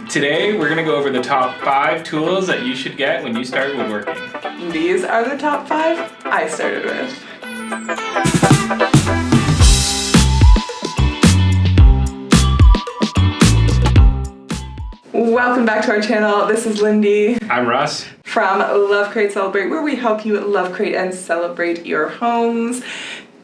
Today, we're gonna go over the top 5 tools that you should get when you start woodworking. These are the top 5 I started with. Welcome back to our channel. This is Lindy. I'm Russ. From Love, Create, Celebrate, where we help you love, create, and celebrate your homes.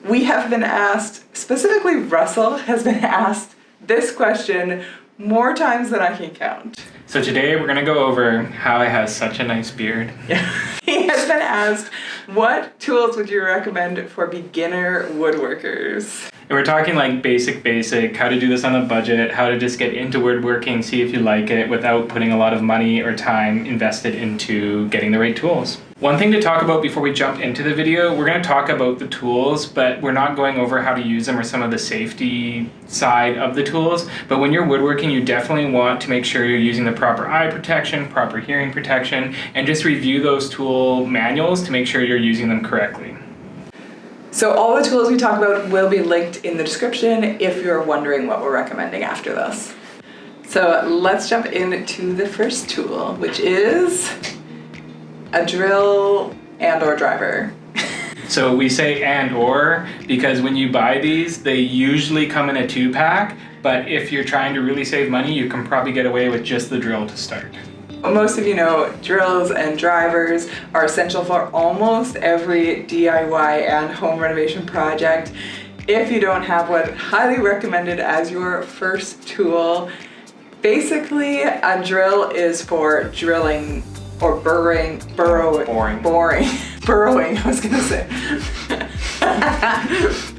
We have been asked, specifically Russell has been asked this question more times than I can count. So today we're gonna go over how I have such a nice beard. Yeah. He has been asked, what tools would you recommend for beginner woodworkers? And we're talking like basic, how to do this on a budget, how to just get into woodworking, see if you like it without putting a lot of money or time invested into getting the right tools. One thing to talk about before we jump into the video, we're going to talk about the tools, but we're not going over how to use them or some of the safety side of the tools. But when you're woodworking, you definitely want to make sure you're using the proper eye protection, proper hearing protection, and just review those tool manuals to make sure you're using them correctly. So all the tools we talk about will be linked in the description if you're wondering what we're recommending after this. So let's jump into the first tool, which is a drill and/or driver. So we say and or because when you buy these, they usually come in a 2-pack, but if you're trying to really save money, you can probably get away with just the drill to start. Most of you know drills and drivers are essential for almost every DIY and home renovation project. If you don't have one, highly recommended as your first tool. Basically, a drill is for drilling or burrowing, I was gonna say.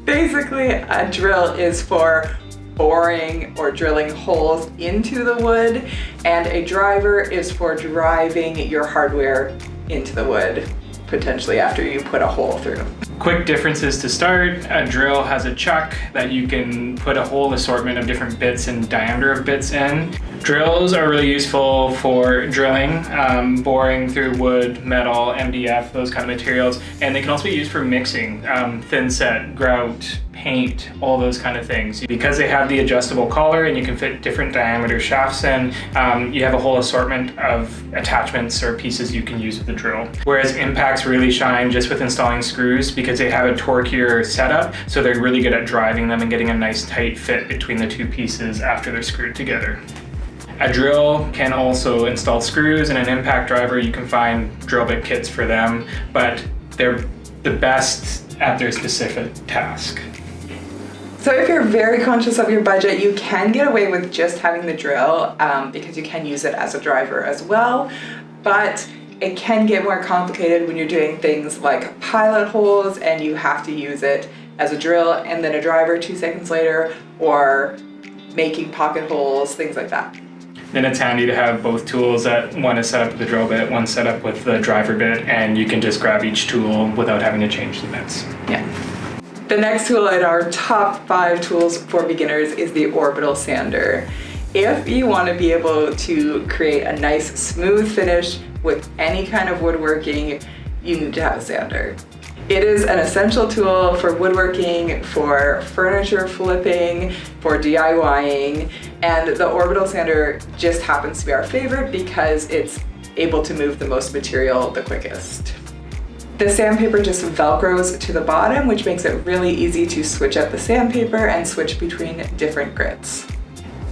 Basically, a drill is for boring or drilling holes into the wood, and a driver is for driving your hardware into the wood, potentially after you put a hole through. Quick differences to start. A drill has a chuck that you can put a whole assortment of different bits and diameter of bits in. Drills are really useful for drilling, boring through wood, metal, MDF, those kind of materials, and they can also be used for mixing, thin set, grout, paint, all those kind of things. Because they have the adjustable collar and you can fit different diameter shafts in, you have a whole assortment of attachments or pieces you can use with the drill. Whereas impacts really shine just with installing screws because they have a torquier setup, so they're really good at driving them and getting a nice tight fit between the two pieces after they're screwed together. A drill can also install screws, and an impact driver, you can find drill bit kits for them, but they're the best at their specific task. So if you're very conscious of your budget, you can get away with just having the drill because you can use it as a driver as well, but it can get more complicated when you're doing things like pilot holes and you have to use it as a drill and then a driver 2 seconds later, or making pocket holes, things like that. Then it's handy to have both tools, that one is set up with the drill bit, one set up with the driver bit, and you can just grab each tool without having to change the bits. Yeah. The next tool in our top 5 tools for beginners is the Orbital Sander. If you want to be able to create a nice smooth finish with any kind of woodworking, you need to have a sander. It is an essential tool for woodworking, for furniture flipping, for DIYing, and the Orbital Sander just happens to be our favorite because it's able to move the most material the quickest. The sandpaper just velcros to the bottom, which makes it really easy to switch up the sandpaper and switch between different grits.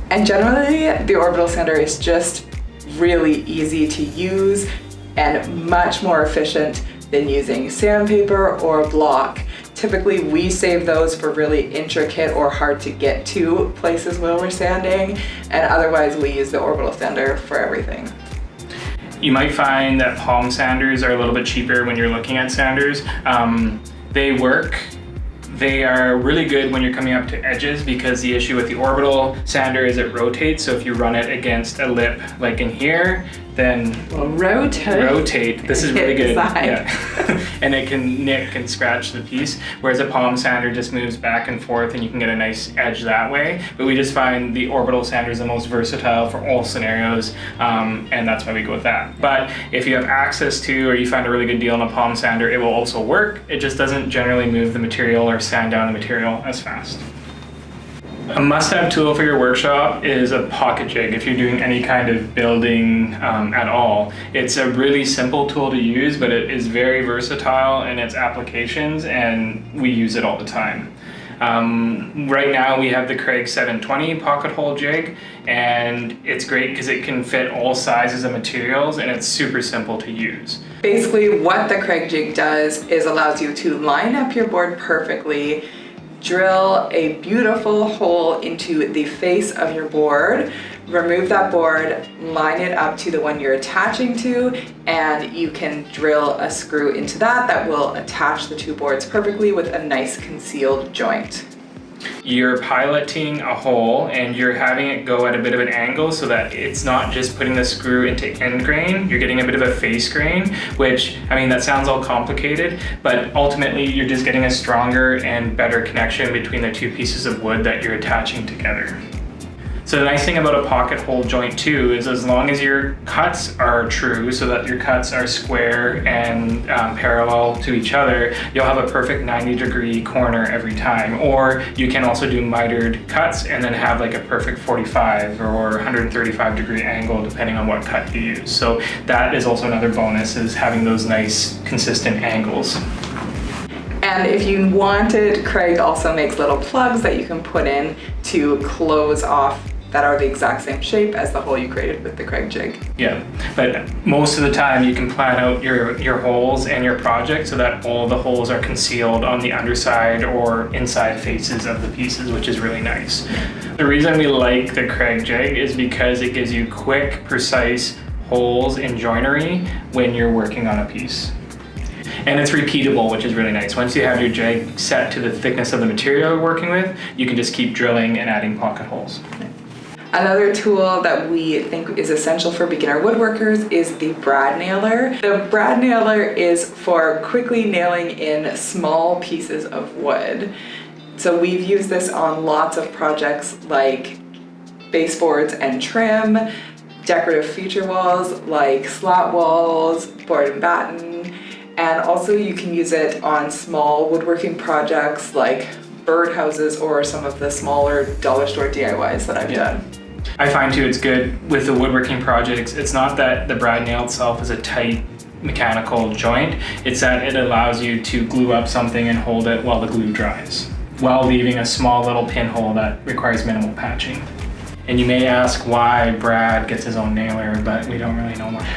And generally, the Orbital Sander is just really easy to use and much more efficient than using sandpaper or block. Typically, we save those for really intricate or hard to get to places where we're sanding, and otherwise we use the Orbital Sander for everything. You might find that palm sanders are a little bit cheaper when you're looking at sanders. They work. They are really good when you're coming up to edges because the issue with the Orbital Sander is it rotates. So if you run it against a lip like in here, then rotate. This is really good. Yeah. And it can nick and scratch the piece, whereas a palm sander just moves back and forth and you can get a nice edge that way. But we just find the Orbital Sander is the most versatile for all scenarios, and that's why we go with that. But if you have access to, or you find a really good deal on a palm sander, it will also work. It just doesn't generally move the material or sand down the material as fast. A must-have tool for your workshop is a pocket jig if you're doing any kind of building at all. It's a really simple tool to use, but it is very versatile in its applications, and we use it all the time. Right now we have the Craig 720 pocket hole jig, and it's great because it can fit all sizes of materials, and it's super simple to use. Basically what the Craig jig does is allows you to line up your board perfectly, drill a beautiful hole into the face of your board, remove that board, line it up to the one you're attaching to, and you can drill a screw into that will attach the two boards perfectly with a nice concealed joint. You're piloting a hole and you're having it go at a bit of an angle so that it's not just putting the screw into end grain, you're getting a bit of a face grain, which, I mean, that sounds all complicated, but ultimately you're just getting a stronger and better connection between the two pieces of wood that you're attaching together. So the nice thing about a pocket hole joint too is as long as your cuts are true, so that your cuts are square and parallel to each other, you'll have a perfect 90-degree corner every time. Or you can also do mitered cuts and then have like a perfect 45 or 135-degree angle depending on what cut you use. So that is also another bonus, is having those nice consistent angles. And if you wanted, Craig also makes little plugs that you can put in to close off that are the exact same shape as the hole you created with the Craig jig. Yeah, but most of the time you can plan out your holes and your project so that all the holes are concealed on the underside or inside faces of the pieces, which is really nice. The reason we like the Craig jig is because it gives you quick, precise holes in joinery when you're working on a piece. And it's repeatable, which is really nice. Once you have your jig set to the thickness of the material you're working with, you can just keep drilling and adding pocket holes. Another tool that we think is essential for beginner woodworkers is the brad nailer. The brad nailer is for quickly nailing in small pieces of wood. So we've used this on lots of projects like baseboards and trim, decorative feature walls like slat walls, board and batten, and also you can use it on small woodworking projects like birdhouses or some of the smaller dollar store DIYs that I've done. I find too it's good with the woodworking projects, it's not that the brad nail itself is a tight mechanical joint, it's that it allows you to glue up something and hold it while the glue dries, while leaving a small little pinhole that requires minimal patching. And you may ask why Brad gets his own nailer, but we don't really know why.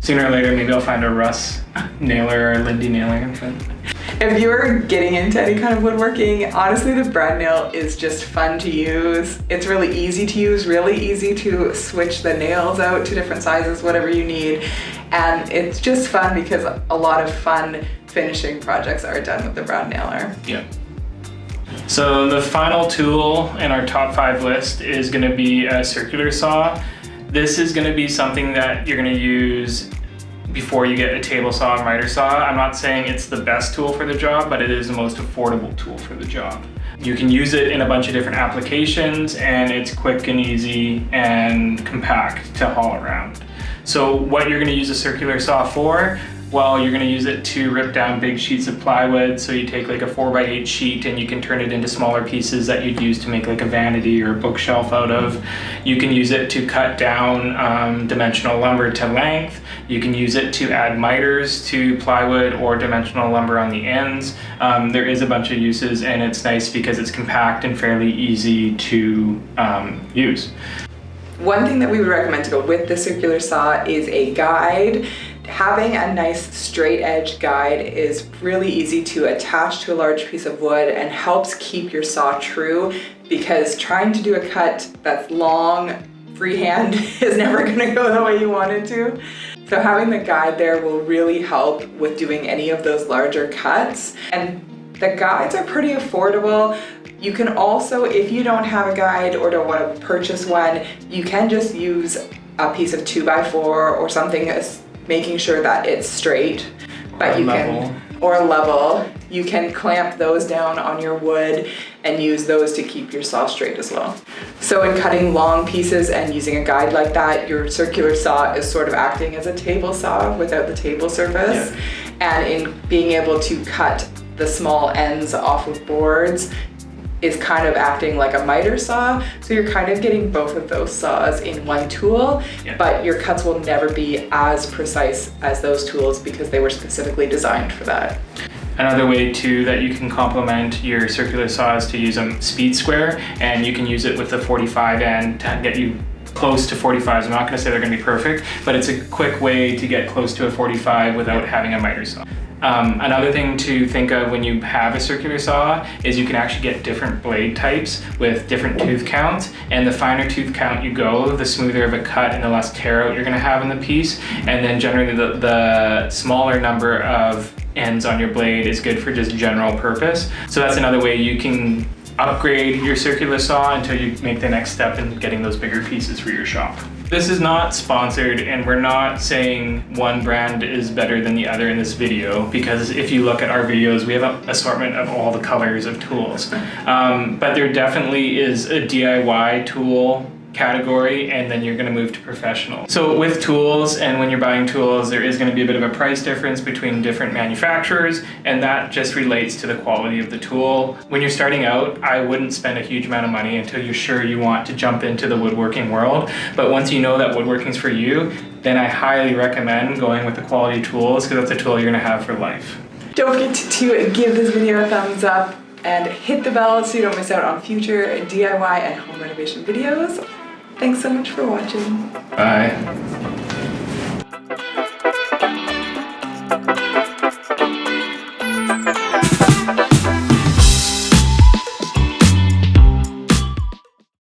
Sooner or later, maybe I'll find a Russ nailer or Lindy nailer. But if you're getting into any kind of woodworking, honestly, the brad nail is just fun to use. It's really easy to use, really easy to switch the nails out to different sizes, whatever you need. And it's just fun because a lot of fun finishing projects are done with the brad nailer. Yeah. So the final tool in our top 5 list is going to be a circular saw. This is going to be something that you're going to use before you get a table saw or miter saw. I'm not saying it's the best tool for the job, but it is the most affordable tool for the job. You can use it in a bunch of different applications, and it's quick and easy and compact to haul around. So what you're going to use a circular saw for? Well, you're going to use it to rip down big sheets of plywood. So you take like a 4x8 sheet and you can turn it into smaller pieces that you'd use to make like a vanity or a bookshelf out of. You can use it to cut down dimensional lumber to length. You can use it to add miters to plywood or dimensional lumber on the ends. There is a bunch of uses, and it's nice because it's compact and fairly easy to use. One thing that we would recommend to go with the circular saw is a guide. Having a nice straight edge guide is really easy to attach to a large piece of wood and helps keep your saw true, because trying to do a cut that's long freehand is never going to go the way you want it to. So having the guide there will really help with doing any of those larger cuts. And the guides are pretty affordable. You can also, if you don't have a guide or don't want to purchase one, you can just use a piece of 2x4 or something, making sure that it's straight, but you can, or level. You can clamp those down on your wood and use those to keep your saw straight as well. So in cutting long pieces and using a guide like that, your circular saw is sort of acting as a table saw without the table surface. Yeah. And in being able to cut the small ends off of boards, is kind of acting like a miter saw. So you're kind of getting both of those saws in one tool, but your cuts will never be as precise as those tools because they were specifically designed for that. Another way too that you can complement your circular saw is to use a speed square, and you can use it with the 45 end to get you close to 45s. I'm not going to say they're going to be perfect, but it's a quick way to get close to a 45 without having a miter saw. Another thing to think of when you have a circular saw is you can actually get different blade types with different tooth counts, and the finer tooth count you go, the smoother of a cut and the less tear out you're going to have in the piece. And then generally the smaller number of ends on your blade is good for just general purpose. So that's another way you can upgrade your circular saw until you make the next step in getting those bigger pieces for your shop. This is not sponsored, and we're not saying one brand is better than the other in this video, because if you look at our videos, we have an assortment of all the colors of tools. But there definitely is a DIY tool category, and then you're going to move to professional. So with tools, and when you're buying tools, there is going to be a bit of a price difference between different manufacturers, and that just relates to the quality of the tool. When you're starting out, I wouldn't spend a huge amount of money until you're sure you want to jump into the woodworking world. But once you know that woodworking's for you, then I highly recommend going with the quality tools, because that's a tool you're going to have for life. Don't forget to give this video a thumbs up and hit the bell so you don't miss out on future DIY and home renovation videos. Thanks so much for watching. Bye.